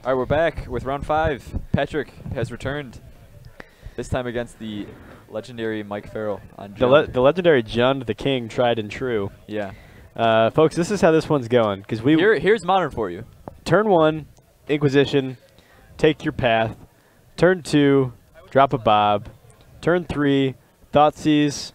All right, we're back with round 5. Patrick has returned. This time against the legendary Mike Farrell on Jund. The legendary Jund, the king, tried and true. Yeah. Folks, this is how this one's going. Because here's modern for you. Turn 1, Inquisition, take your path. Turn 2, drop a Bob. Turn 3, Thoughtseize,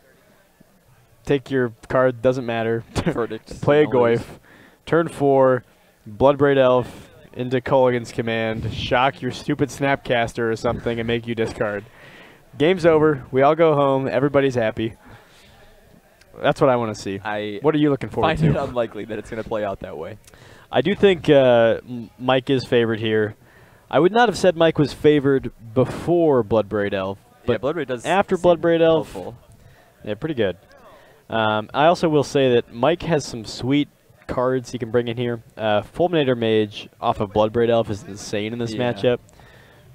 take your card, doesn't matter. Verdict. Play a Goyf. Turn 4, Bloodbraid Elf into Culligan's command, shock your stupid Snapcaster or something and make you discard. Game's over. We all go home. Everybody's happy. That's what I want to see. What are you looking forward to? I find it unlikely that it's going to play out that way. I do think Mike is favored here. I would not have said Mike was favored before Bloodbraid Elf. But yeah, Bloodbraid does after Bloodbraid Elf, helpful. Yeah, pretty good. I also will say that Mike has some sweet cards he can bring in here. Fulminator Mage off of Bloodbraid Elf is insane in this matchup.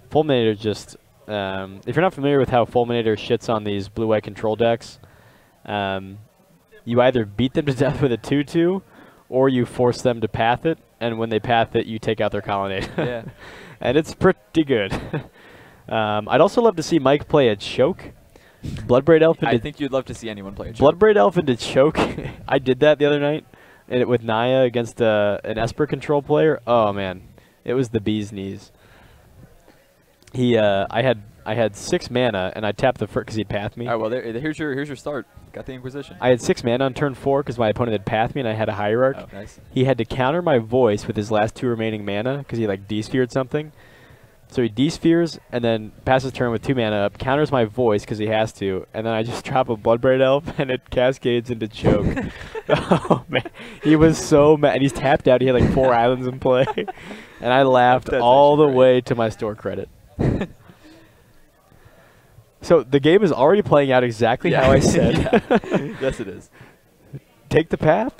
Fulminator just, if you're not familiar with how Fulminator shits on these blue-white control decks, you either beat them to death with a 2/2, or you force them to path it, and when they path it, you take out their Colonnade. Yeah. And it's pretty good. I'd also love to see Mike play a Choke. Bloodbraid Elf into I think you'd love to see anyone play a Choke. Bloodbraid Elf into Choke. I did that the other night with Naya against an Esper control player. Oh man, it was the bee's knees. I had 6 mana and I tapped the first because he'd pathed me. All right, well here's your start. Got the Inquisition. I had 6 mana on turn 4 because my opponent had pathed me and I had a Hierarch. Oh, nice. He had to counter my voice with his last 2 remaining mana because he like de-sphered something. So he de-spheres and then passes turn with 2 mana up, counters my voice because he has to, and then I just drop a Bloodbraid Elf and it cascades into Choke. Oh man, he was so mad. And he's tapped out. He had like 4 islands in play, and I laughed all the way to my store credit. So the game is already playing out exactly how I said. Yes, it is. Take the path?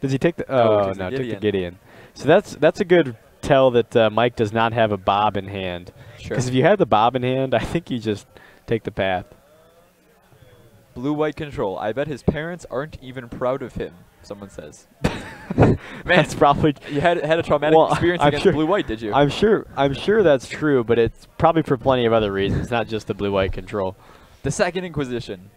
Does he take the? Oh no, took the Gideon. So that's a good tell that Mike does not have a Bob in hand. Because if you had the Bob in hand, I think you just take the path. Blue-white control. I bet his parents aren't even proud of him, someone says. Man, that's probably you had a traumatic experience against blue-white, did you? I'm sure that's true, but it's probably for plenty of other reasons, not just the blue-white control. The second Inquisition.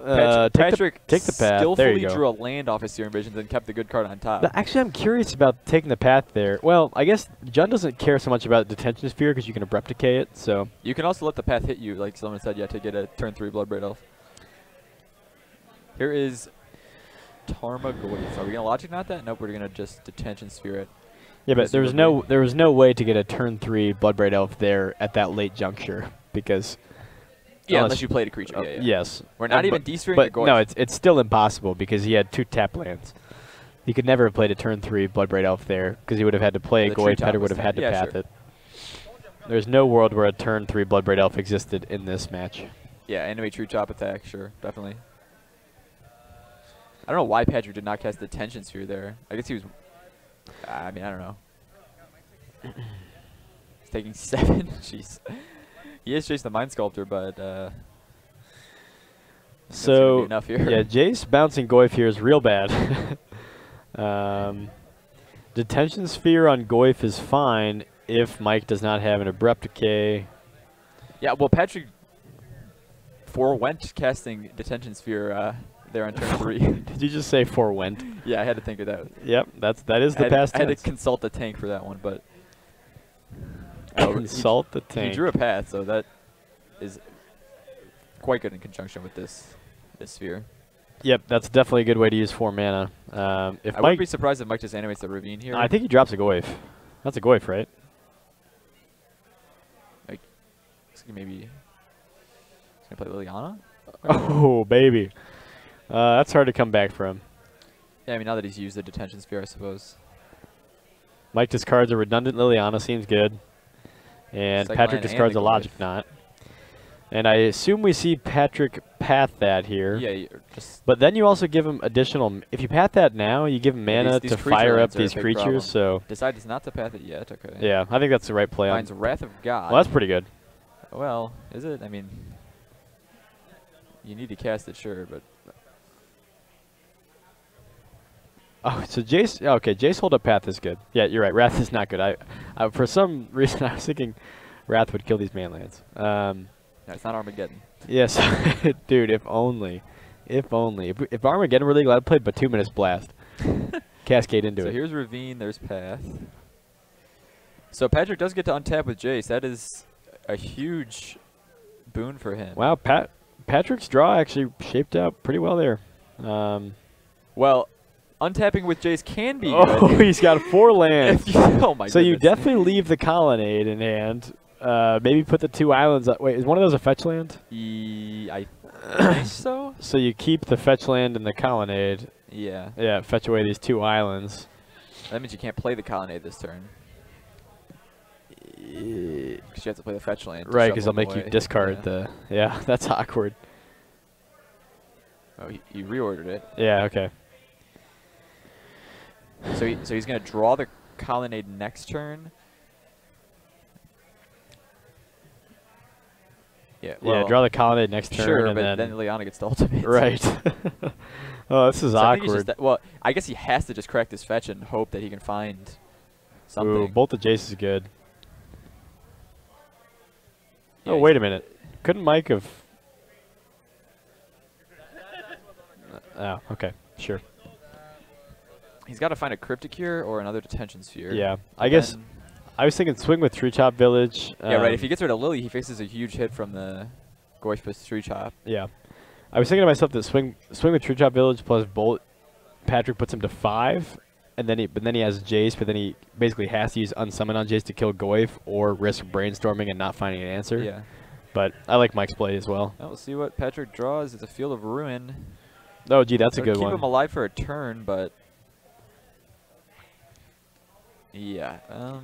Patrick take the path. Skillfully drew a land off his Searing Visions and kept the good card on top. Actually, I'm curious about taking the path there. Well, I guess Jund doesn't care so much about Detention Sphere because you can abrupt decay it. So you can also let the path hit you, like someone said, to get a turn 3 Bloodbraid Elf. Here is Tarmogoyf. Are we gonna Logic Knot that? Nope, we're gonna just Detention Sphere it. Yeah, but there was no way to get a turn 3 Bloodbraid Elf there at that late juncture because. Yeah, unless you played a creature. Yes. We're not even de-spheering the Goyf. No, it's still impossible because he had 2 tap lands. He could never have played a turn 3 Bloodbraid Elf there because he would have had to play a Goyf. Petter would have had to path it. There's no world where a turn 3 Bloodbraid Elf existed in this match. Yeah, animate True Chop attack, sure, definitely. I don't know why Patrick did not cast the Detention Sphere there. I guess he was. I mean, I don't know. He's taking 7. Jeez. He is chasing the Mind Sculptor, but so enough here. Yeah, Jace bouncing Goyf here is real bad. Detention Sphere on Goyf is fine if Mike does not have an Abrupt Decay. Yeah, well, Patrick forewent casting Detention Sphere there on turn 3. Did you just say forewent? Yeah, I had to think of that. Yep, that is the past tense. I had to consult the tank for that one, but. Consult the tank. He drew a path, so that is quite good in conjunction with this sphere. Yep, that's definitely a good way to use 4 mana. I wouldn't be surprised if Mike just animates the Ravine here. I think he drops a Goyf. That's a Goyf, right? Like, maybe he's gonna play Liliana. Oh baby, that's hard to come back from. Yeah, I mean now that he's used the Detention Sphere, I suppose. Mike discards a redundant Liliana, seems good. And Patrick discards a Logic Knot. And I assume we see Patrick path that here. Yeah, but then you also give him additional. If you path that now, you give him mana to fire up these creatures. So decides not to path it yet. Okay. Yeah, I think that's the right play. Finds Wrath of God. Well, that's pretty good. Well, is it? I mean, you need to cast it, sure, but Oh, so Jace. Okay, Jace hold up path is good. Yeah, you're right. Wrath is not good. I for some reason I was thinking Wrath would kill these manlands. No, it's not Armageddon. Yes, dude. If only. If only. If Armageddon were legal, I'd play but 2 minutes blast. Cascade into it. So here's Ravine. There's Path. So Patrick does get to untap with Jace. That is a huge boon for him. Wow, Patrick's draw actually shaped out pretty well there. Well, untapping with Jace can be oh, good. he's got 4 lands. Oh my so goodness. you definitely leave the colonnade in hand. Maybe put the 2 islands. Wait, is one of those a fetch land? I think so. So you keep the fetch land in the colonnade. Yeah. Yeah, fetch away these 2 islands. That means you can't play the colonnade this turn. Because you have to play the fetch land. Right, because they'll make you discard the... Yeah, that's awkward. Oh, you reordered it. Yeah, okay. So he's going to draw the colonnade next turn. Yeah, well, yeah, draw the colonnade next turn. Sure, and but then Liana gets the ultimate. Right. Oh, this is awkward. Well, I guess he has to just crack this fetch and hope that he can find something. Ooh, bolt the Jace is good. Yeah, oh, wait a minute. Couldn't Mike have... Oh, okay. Sure. He's got to find a Cryptic here or another Detention Sphere. Yeah. I guess I was thinking swing with Tree Chop Village. Yeah, right. If he gets rid of Lily, he faces a huge hit from the Goish plus Tree Chop. Yeah. I was thinking to myself that swing with Tree Chop Village plus Bolt, Patrick puts him to 5, and then he has Jace, but then he basically has to use Unsummon on Jace to kill Goif or risk brainstorming and not finding an answer. Yeah. But I like Mike's play as well. We'll see what Patrick draws. It's a Field of Ruin. Oh, gee, that's a good one. Keep him alive for a turn, but yeah. All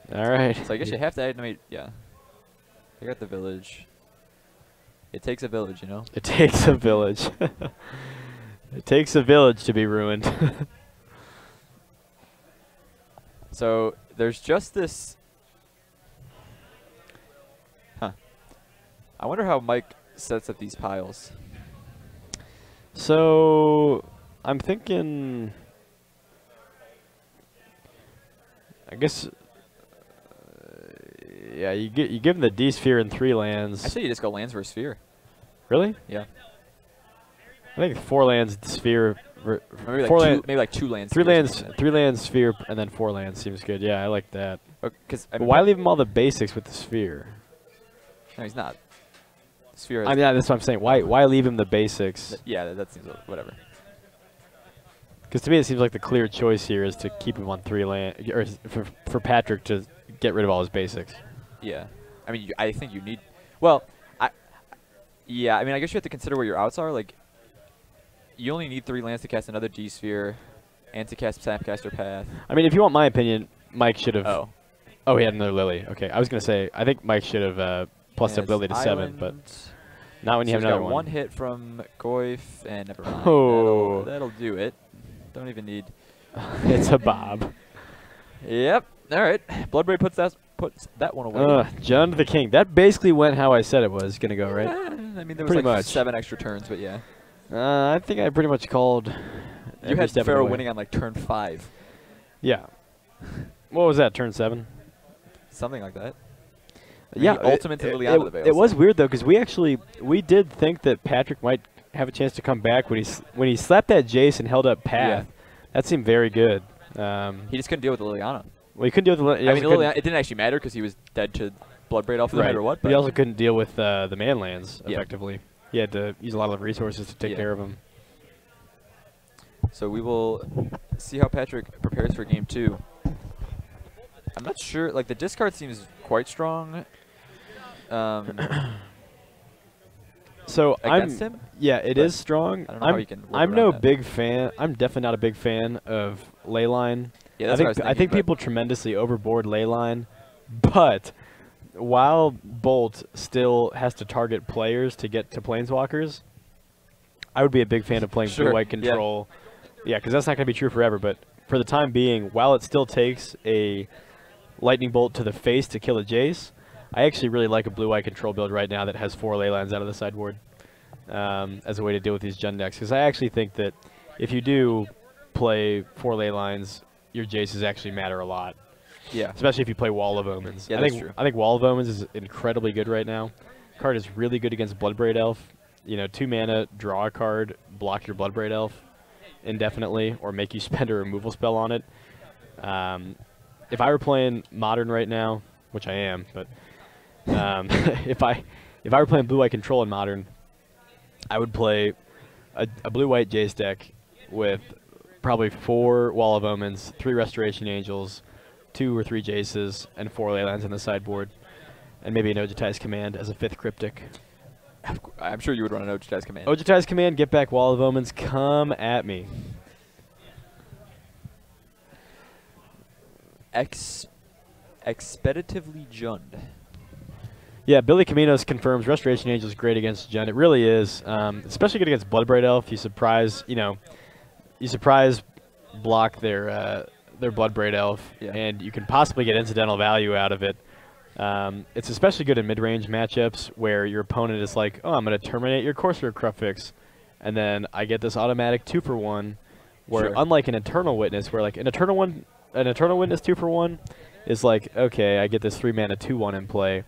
right. So I guess you have to animate. Yeah. I got the village. It takes a village, you know. It takes a village. It takes a village to be ruined. So there's just this. Huh. I wonder how Mike sets up these piles. So I'm thinking. I guess. Yeah, you give him the D sphere and 3 lands. I say you just go lands versus sphere. Really? Yeah. I think 4 lands sphere. Maybe like 2 lands. 3 lands, 3 lands sphere, and then 4 lands seems good. Yeah, I like that. Because why leave him all the basics with the sphere? No, he's not. Sphere. I mean, that's what I'm saying. Why leave him the basics? Yeah, that seems whatever. Because to me, it seems like the clear choice here is to keep him on 3 land, or for Patrick to get rid of all his basics. Yeah, I mean, I think you need. Well, yeah, I mean, I guess you have to consider where your outs are. Like, you only need 3 lands to cast another D sphere, and to cast Snapcaster Path. I mean, if you want my opinion, Mike should have. Oh, he had another Lily. Okay, I was gonna say I think Mike should have plussed up Lily to 7, but not when you have another one. One hit from Goif, and never mind. Oh, that'll do it. Don't even need. It's a Bob. Yep. All right. Bloodbraid puts that one away. John the King. That basically went how I said it was gonna go, right? I mean, there was like 7 extra turns, but yeah. I think I pretty much called. You had Farrell winning on like turn 5. Yeah. What was that? Turn 7. Something like that. Yeah. Ultimate to Liliana the Veil. It was weird though, because we did think that Patrick might have a chance to come back when he slapped that Jace and held up Path. Yeah. That seemed very good. He just couldn't deal with the Liliana. Well, he couldn't deal with I mean, Liliana, it didn't actually matter because he was dead to Bloodbraid off no matter what. But he also couldn't deal with the manlands effectively. He had to use a lot of resources to take care of them. So we will see how Patrick prepares for game 2. I'm not sure. Like, the discard seems quite strong. So against him? Yeah, it is strong. I don't know how he can I'm no big fan. I'm definitely not a big fan of Leyline. Yeah, that's what I was thinking. I think people tremendously overboard Leyline, but while Bolt still has to target players to get to Planeswalkers, I would be a big fan of playing blue-white control. Yeah, because that's not going to be true forever, but for the time being, while it still takes a lightning bolt to the face to kill a Jace, I actually really like a blue-white control build right now that has 4 Leylines out of the sideboard as a way to deal with these gen decks. Because I actually think that if you do play 4 ley lines, your Jaces actually matter a lot. Yeah. Especially if you play Wall of Omens. Yeah, that's true. I think Wall of Omens is incredibly good right now. Card is really good against Bloodbraid Elf. You know, 2 mana, draw a card, block your Bloodbraid Elf indefinitely, or make you spend a removal spell on it. If I were playing Modern right now, which I am, but if I were playing Blue-White Control in Modern, I would play a Blue-White Jace deck with probably 4 Wall of Omens, 3 Restoration Angels, 2 or 3 Jaces, and 4 Leylands on the sideboard, and maybe an Ojutai's Command as a 5th Cryptic. I'm sure you would run an Ojutai's Command. Ojutai's Command, get back Wall of Omens, come at me. Expeditively Jund. Yeah, Billy Caminos confirms Restoration Angel is great against Jund. It really is, especially good against Bloodbraid Elf. You surprise block their Bloodbraid Elf, and you can possibly get incidental value out of it. It's especially good in mid-range matchups where your opponent is like, oh, I'm going to terminate your Corsair Crufix, and then I get this automatic 2-for-1, where unlike an Eternal Witness, where like an Eternal Witness 2-for-1 is like, okay, I get this 3-mana 2-1 in play,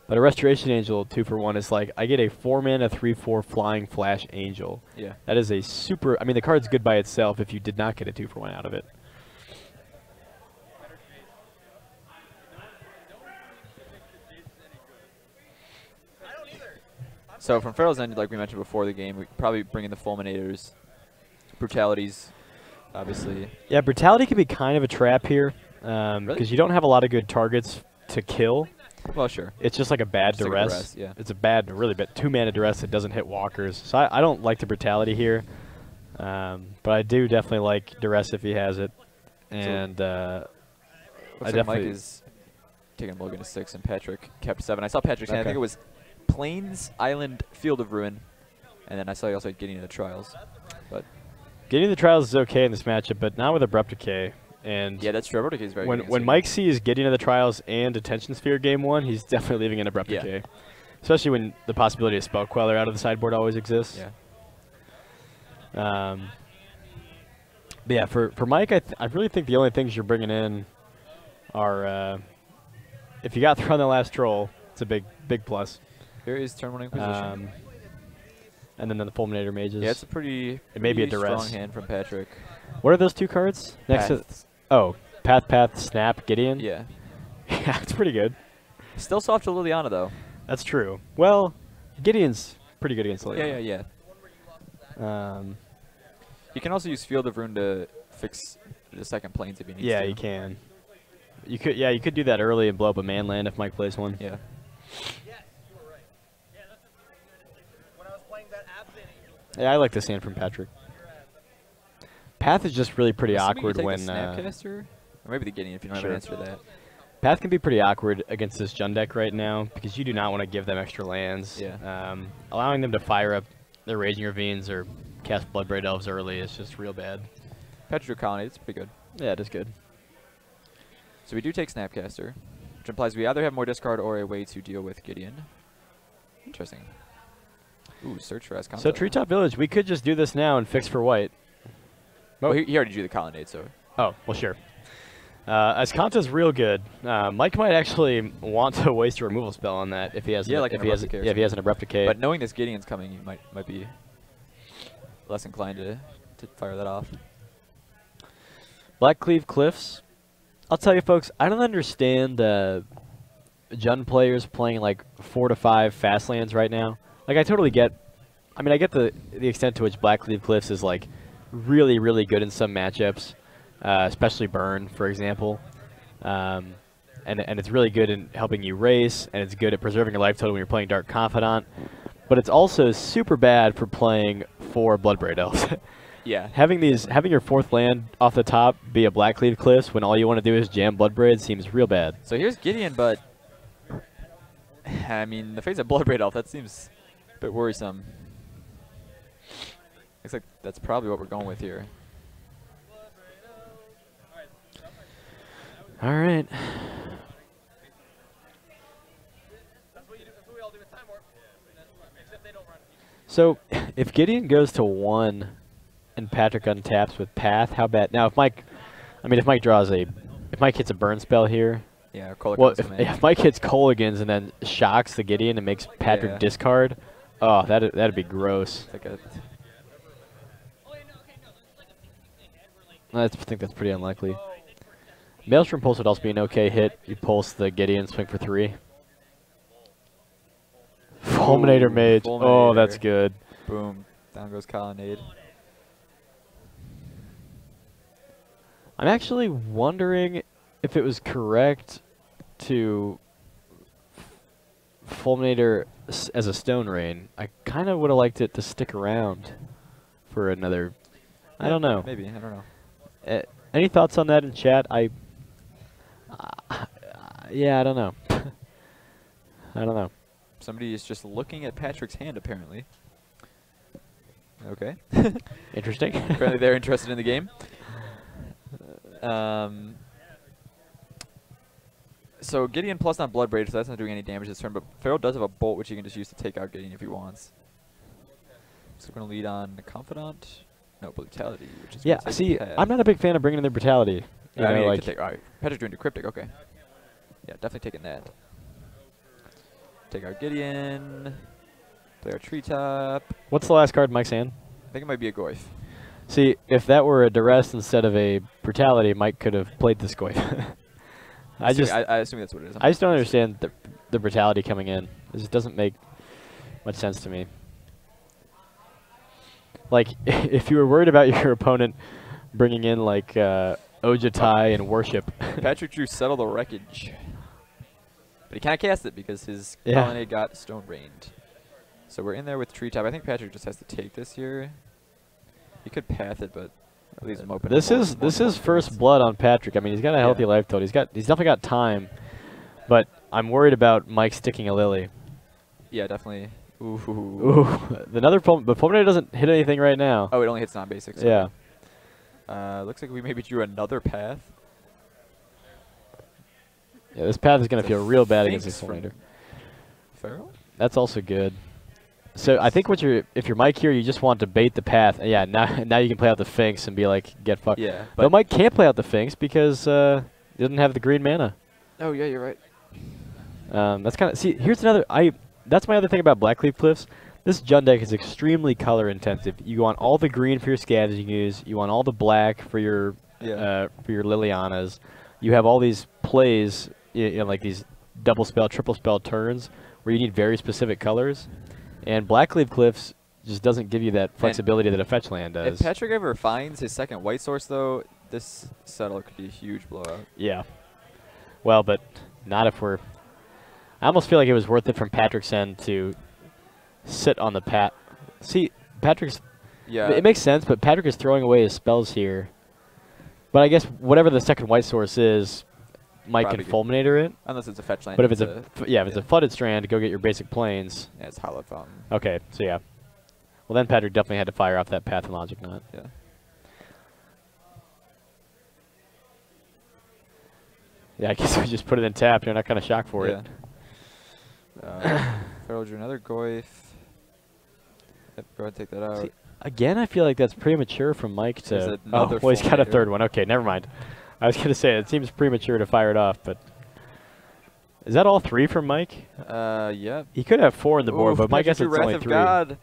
but a Restoration Angel 2-for-1 is like, I get a 4-mana 3/4 Flying Flash Angel. Yeah. That is a super, I mean, the card's good by itself if you did not get a 2-for-1 out of it. So from Farrell's end, like we mentioned before the game, we probably bring in the Fulminators, Brutalities, obviously. Yeah, Brutality can be kind of a trap here because you don't have a lot of good targets to kill. Well, sure. It's just like a bad duress. Yeah. It's a bad, really bad 2-mana duress that doesn't hit walkers. So I don't like the Brutality here, but I do definitely like duress if he has it. And I definitely Mike is taking Logan to 6 and Patrick kept 7. I saw Patrick's hand. I think it was Plains, Island, Field of Ruin, and then I saw you also getting into Trials. But getting the Trials is okay in this matchup, but not with Abrupt Decay. And yeah, that's true. Abrupt Decay is very good. When Mike sees getting into the Trials and Attention Sphere game 1, he's definitely leaving in Abrupt Decay. Especially when the possibility of Spell Queller out of the sideboard always exists. Yeah. But yeah, for Mike, I really think the only things you're bringing in are if you got Throw on the Last Troll, it's a big plus. Here is Turn 1 Inquisition. And then the Fulminator Mages. Yeah, it's a pretty strong hand from Patrick. What are those 2 cards? Next to Path, Snap, Gideon? Yeah. Yeah, it's pretty good. Still soft to Liliana, though. That's true. Well, Gideon's pretty good against Liliana. Yeah. You can also use Field of Ruin to fix the second planes if you need to. Yeah, you can. You could do that early and blow up a man land if Mike plays one. Yeah. Yeah, I like this hand from Patrick. Path is just really pretty awkward when Snapcaster, or maybe the Gideon if you don't have an answer to that. Path can be pretty awkward against this Jund deck right now because you do not want to give them extra lands. Yeah. Allowing them to fire up their Raging Ravines or cast Bloodbraid Elves early is just real bad. Patrick Colony, it's pretty good. Yeah, it is good. So we do take Snapcaster, which implies we either have more discard or a way to deal with Gideon. Interesting. Ooh, search for Ascanta. So Treetop Village, we could just do this now and fix for white. Well, he already drew the Colonnade, so. Oh, well, sure. Ascanta's real good. Mike might actually want to waste a removal spell on that if he has if he has an Abrupt Decay. But knowing this Gideon's coming, he might be less inclined to fire that off. Blackcleave Cliffs. I'll tell you, folks, I don't understand Jund players playing like 4 to 5 fast lands right now. Like, I totally get. I mean, I get the extent to which Blackcleave Cliffs is like really, really good in some matchups, especially Burn, for example. And it's really good in helping you race, and it's good at preserving your life total when you're playing Dark Confidant. But it's also super bad for playing 4 Bloodbraid Elves. Yeah. Having your 4th land off the top be a Blackcleave Cliffs when all you want to do is jam Bloodbraid seems real bad. So here's Gideon, but I mean, the face of Bloodbraid Elf, that seems a bit worrisome. Looks like that's probably what we're going with here. All right. So if Gideon goes to 1 and Patrick untaps with Path. How bad? Now, if Mike, if Mike draws if Mike hits a burn spell here. Yeah, Kohler Well, comes if Mike hits Colligan's and then shocks the Gideon and makes Patrick discard, oh, that'd be gross. I think that's pretty unlikely. Maelstrom Pulse would also be an okay hit. You pulse the Gideon, swing for 3. Fulminator Mage. Fulminator. Oh, that's good. Boom. Down goes Colonnade. I'm actually wondering if it was correct to Fulminator as a Stone Rain. I kind of would have liked it to stick around for another. I don't know. Maybe. I don't know. Any thoughts on that in chat? Yeah, I don't know. I don't know. Somebody is just looking at Patrick's hand, apparently. Okay. Interesting. Apparently they're interested in the game. So Gideon plus on Bloodbraid, so that's not doing any damage this turn, but Farrell does have a Bolt, which he can just use to take out Gideon if he wants. So we're going to lead on the Confidant. No, Brutality, which is... Yeah, see, I'm not a big fan of bringing in the Brutality. You know, like all right. Patrick's doing Decryptic, okay. Yeah, definitely taking that. Take out Gideon. Play our Treetop. What's the last card in Mike's hand? I think it might be a Goyf. See, if that were a Duress instead of a Brutality, Mike could have played this Goyf. I assume that's what it is. I just don't understand the Brutality coming in. It just doesn't make much sense to me. Like, if you were worried about your opponent bringing in, like, Ojatai and Worship. Patrick drew Settle the Wreckage. But he can't cast it because his Colonnade got Stone Rained. So we're in there with Treetop. I think Patrick just has to take this here. He could path it, but at least I'm open. This is first blood on Patrick. I mean, he's got a healthy life total. He's definitely got time, but I'm worried about Mike sticking a Lily. Yeah, definitely. Ooh. Another problem, but Fulminator doesn't hit anything right now. Oh, it only hits non-basics. Yeah. Looks like we maybe drew another path. Yeah, this path is going to feel real bad against this Fulminator. Farrell? That's also good. So I think if you're Mike here, you just want to bait the path. Yeah, now you can play out the Finks and be like, get fucked. Yeah. But Mike can't play out the Finks because he doesn't have the green mana. Oh yeah, you're right. That's kind of here's another that's my other thing about Blackleaf Cliffs. This Jund deck is extremely color intensive. You want all the green for your scavs you can use. You want all the black for your Lilianas. You have all these plays, like these double spell, triple spell turns where you need very specific colors. And Blackleaf Cliffs just doesn't give you that flexibility that a fetch land does. If Patrick ever finds his second white source, though, this Settle could be a huge blowout. Yeah. Well, but not if we're... I almost feel like it was worth it from Patrick's end to sit on the pat. See, Patrick's... Yeah. It makes sense, but Patrick is throwing away his spells here. But I guess whatever the second white source is, Mike can Fulminator it. Unless it's a fetch land. But if it's if it's a flooded strand, go get your basic planes. Yeah, it's Hollow Fountain. Okay, so yeah. Well, then Patrick definitely had to fire off that Path and Logic Knot. Yeah. Yeah, I guess we just put it in tap. You're not kind of shocked for it. Farrell drew another Goyf. Yep, go ahead and take that out. See, again, I feel like that's premature from Mike to... Oh, well, he's got a third one. Okay, never mind. I was going to say, it seems premature to fire it off, but... Is that all 3 from Mike? Yeah. He could have 4 on the board, but my guess it's only 3. God.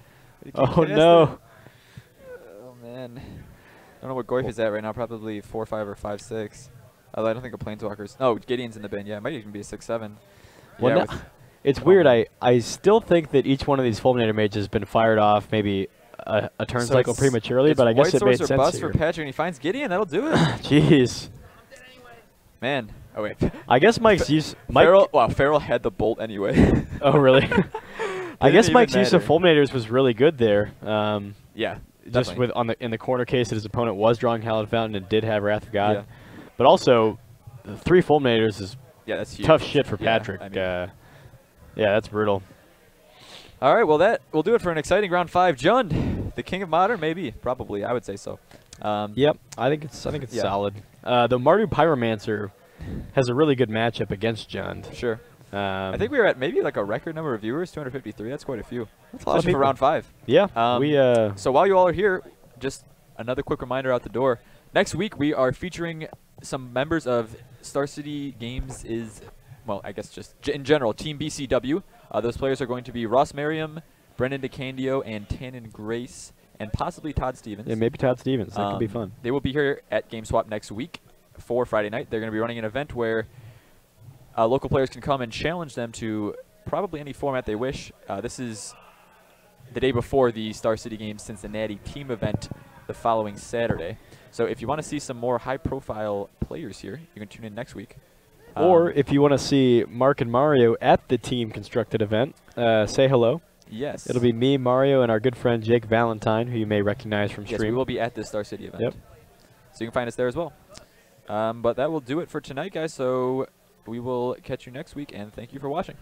Oh, no. Oh, man. I don't know what Goyf is at right now. Probably 4-5 or 5-6. Although I don't think a Planeswalker's... Oh, Gideon's in the bin. Yeah, it might even be a 6-7. Well, yeah, it's weird. I still think that each one of these Fulminator Mages has been fired off maybe a turn cycle prematurely, but I guess it made sense bust here. for Patrick, and he finds Gideon. That'll do it. Jeez. Man. Oh, wait. I guess Mike's use... Farrell had the Bolt anyway. Oh, really? I guess Mike's use of Fulminators was really good there. Yeah. Just with in the corner case that his opponent was drawing Hallowed Fountain and did have Wrath of God. Yeah. But also, the 3 Fulminators is that's huge. Tough shit for Patrick. I mean, yeah, that's brutal. All right, well, that will do it for an exciting round 5. Jund, the king of modern, maybe, probably, I would say so. Yep, I think it's solid. The Mardu Pyromancer has a really good matchup against Jund. Sure. I think we were at maybe like a record number of viewers, 253. That's quite a few. That's a lot of people for round 5. Yeah. So while you all are here, just another quick reminder out the door. Next week, we are featuring some members of Star City Games well, I guess just in general, Team BCW. Those players are going to be Ross Merriam, Brendan DeCandio, and Tannen Grace, and possibly Todd Stevens. Yeah, maybe Todd Stevens. That could be fun. They will be here at GameSwap next week for Friday night. They're going to be running an event where local players can come and challenge them to probably any format they wish. This is the day before the Star City Games Cincinnati team event the following Saturday. So if you want to see some more high-profile players here, you can tune in next week. Or if you want to see Mark and Mario at the team constructed event, say hello. Yes. It'll be me, Mario, and our good friend Jake Valentine, who you may recognize from stream. Yes, we will be at the Star City event. Yep. So you can find us there as well. But that will do it for tonight, guys. So we will catch you next week, and thank you for watching.